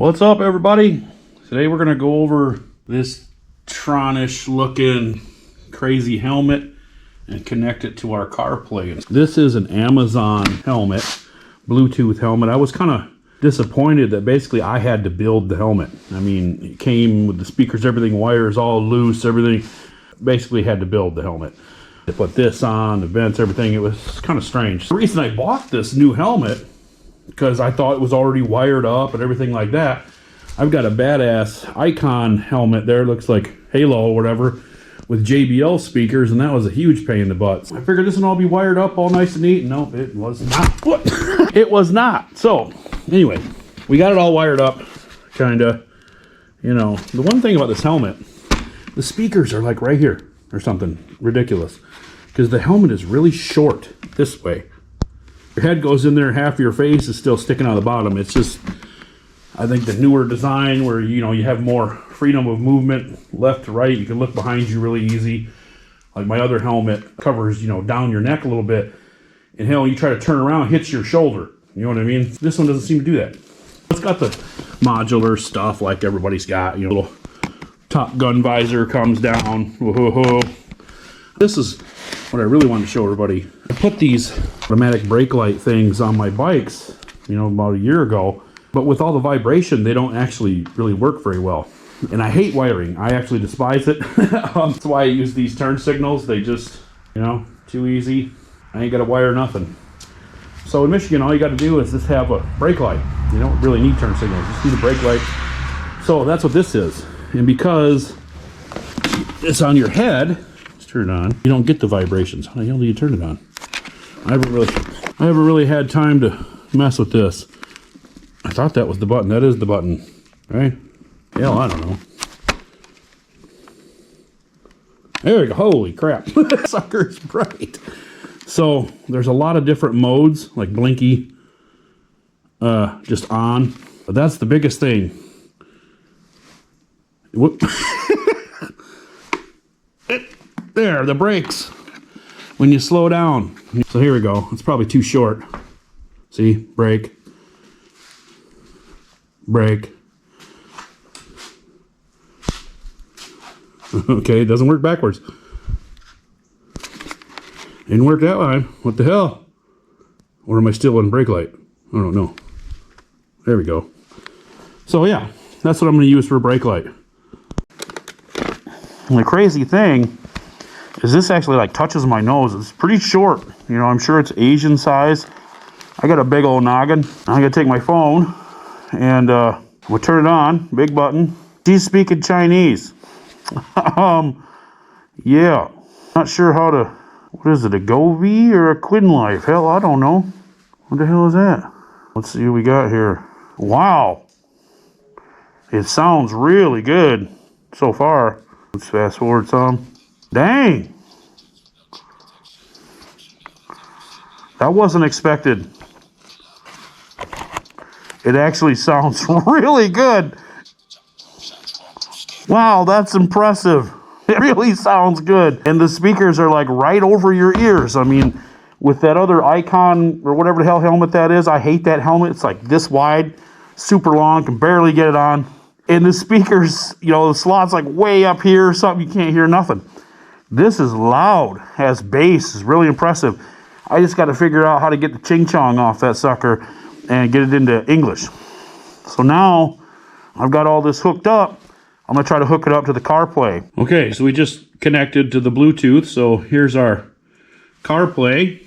What's up, everybody? Today we're gonna go over this Tron-ish looking crazy helmet and connect it to our Carplay. This is an Amazon helmet, Bluetooth helmet. I was kind of disappointed that basically I had to build the helmet. I mean, it came with the speakers, everything, wires all loose, everything. Basically had to build the helmet. To put this on, the vents, everything, it was kind of strange. The reason I bought this new helmet, because I thought it was already wired up and everything like that. I've got a badass Icon helmet there, looks like Halo or whatever, with JBL speakers, and that was a huge pain in the butt. I figured this would all be wired up all nice and neat. Nope, it was not. What? It was not. So, anyway, we got it all wired up, kinda. You know, the one thing about this helmet, the speakers are like right here or something ridiculous, because the helmet is really short this way. Your head goes in there, half of your face is still sticking out of the bottom. It's just, I think the newer design where, you know, you have more freedom of movement left to right. You can look behind you really easy. Like my other helmet covers, you know, down your neck a little bit. And hell, you try to turn around, it hits your shoulder. You know what I mean? This one doesn't seem to do that. It's got the modular stuff like everybody's got. You know, little Top Gun visor comes down. Whoa. This is what I really wanted to show everybody. I put these automatic brake light things on my bikes, you know, about a year ago, but with all the vibration, they don't actually really work very well. And I hate wiring. I actually despise it. That's why I use these turn signals. They just, you know, too easy. I ain't got to wire nothing. So in Michigan, all you got to do is just have a brake light. You don't really need turn signals. Just need a brake light. So that's what this is. And because it's on your head, turn it on, you don't get the vibrations. How the hell do you turn it on? I haven't really had time to mess with this. I thought that was the button. That is the button, right? Hell, I don't know. There we go. Holy crap. That sucker's bright. So there's a lot of different modes, like blinky, just on. But that's the biggest thing. Whoop. There, the brakes, when you slow down. So here we go. It's probably too short. See, brake, brake. Okay, it doesn't work backwards. Didn't work that line. What the hell? Or am I still on brake light? I don't know. There we go. So yeah, that's what I'm going to use for a brake light. And the crazy thing is this actually like touches my nose. It's pretty short. You know, I'm sure it's Asian size. I got a big old noggin. I gotta take my phone and we'll turn it on. Big button. She's speaking Chinese. Yeah. Not sure how to, what is it, a Govee or a Quinn Life? Hell, I don't know. What the hell is that? Let's see what we got here. Wow. It sounds really good so far. Let's fast forward some. Dang! That wasn't expected. It actually sounds really good. Wow, that's impressive. It really sounds good. And the speakers are like right over your ears. I mean, with that other Icon or whatever the hell helmet that is, I hate that helmet. It's like this wide, super long, can barely get it on. And the speakers, you know, the slot's like way up here or something, you can't hear nothing. This is loud, has bass, is really impressive. I just got to figure out how to get the ching chong off that sucker and get it into English. So now I've got all this hooked up. I'm going to try to hook it up to the CarPlay. Okay, so we just connected to the Bluetooth. So here's our CarPlay.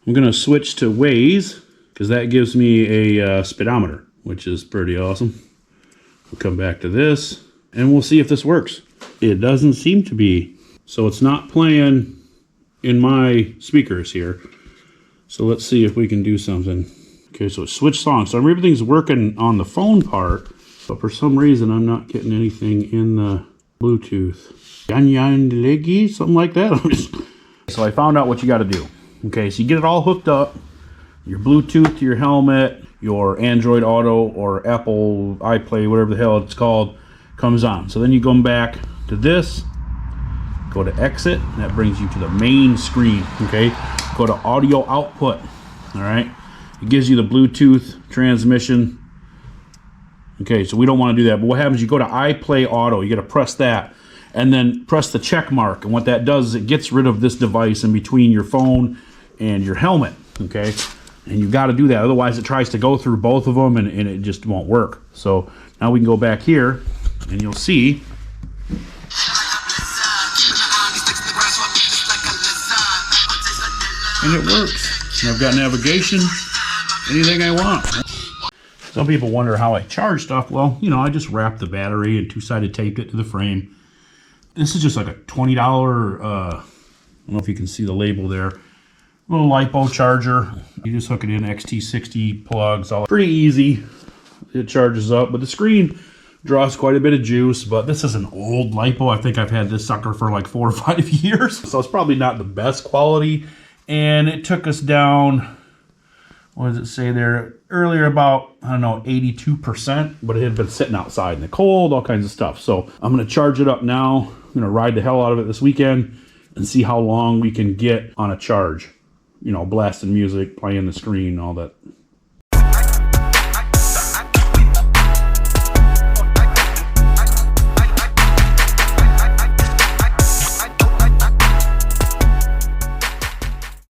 I'm going to switch to Waze because that gives me a speedometer, which is pretty awesome. We'll come back to this and we'll see if this works. It doesn't seem to be. So it's not playing in my speakers here. So let's see if we can do something. Okay, so it switched songs. So everything's working on the phone part, but for some reason I'm not getting anything in the Bluetooth. Yan yan leggy, something like that. So I found out what you got to do. Okay, so you get it all hooked up. Your Bluetooth to your helmet, your Android Auto or Apple iPlay, whatever the hell it's called, comes on. So then you go back to this. Go to exit, and that brings you to the main screen. Okay, go to audio output. All right, it gives you the Bluetooth transmission Okay, so we don't want to do that. But what happens, you go to iPlay Auto, you got to press that, and then press the check mark. And what that does is it gets rid of this device in between your phone and your helmet, okay? And you've got to do that, otherwise it tries to go through both of them and it just won't work. So now we can go back here and you'll see and it works. And I've got navigation, anything I want. Some people wonder how I charge stuff. Well, you know, I just wrapped the battery and two-sided taped it to the frame. This is just like a $20, I don't know if you can see the label there, little LiPo charger. You just hook it in, XT60 plugs, all pretty easy. It charges up, but the screen draws quite a bit of juice. But this is an old LiPo. I think I've had this sucker for like 4 or 5 years, so it's probably not the best quality. And it took us down, what does it say there? Earlier about, I don't know, 82%, but it had been sitting outside in the cold, all kinds of stuff. So I'm going to charge it up now. I'm going to ride the hell out of it this weekend and see how long we can get on a charge. You know, blasting music, playing the screen, all that